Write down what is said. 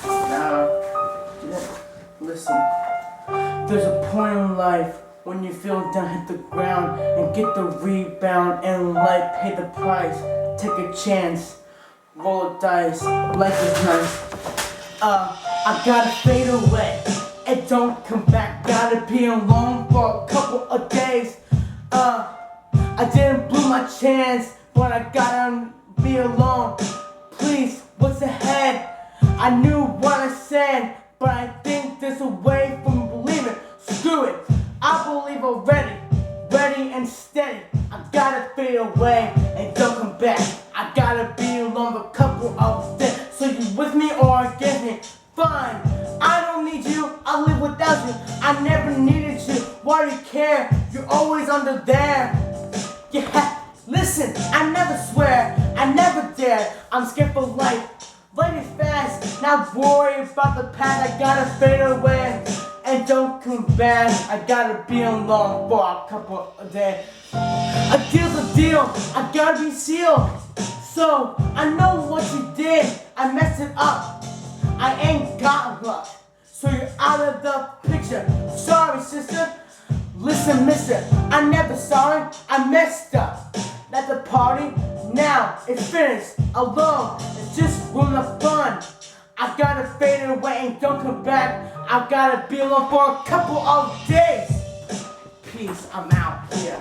Now, listen. There's a point in life when you feel down, hit the ground and get the rebound, and life pay the price. Take a chance, roll a dice. Life is nice. I gotta fade away and don't come back. Gotta be alone for a couple of days. I didn't blow my chance, but I gotta be alone. Please, what's ahead? I knew what I said, but I think there's a way from believing. Screw it, I believe already, ready and steady. I gotta fade away and don't come back. I gotta be alone for a couple of days. So you with me or against me? Fine, I don't need you, I live without you. I never needed you, why do you care? You're always under there. Yeah, listen, I never swear, I never dare. I'm scared for life. Life is fast, not worry about the past. I gotta fade away and don't come back. I gotta be alone for a couple of days. A deal's a deal, I gotta be sealed. So, I know what you did, I messed it up. I ain't got luck, so you're out of the picture. Sorry, sister. Listen, mister, I'm never sorry, I messed up. At the party, now it's finished, alone, it's just ruin the fun. I gotta fade away and don't come back. I gotta be alone for a couple of days. Peace, I'm out here.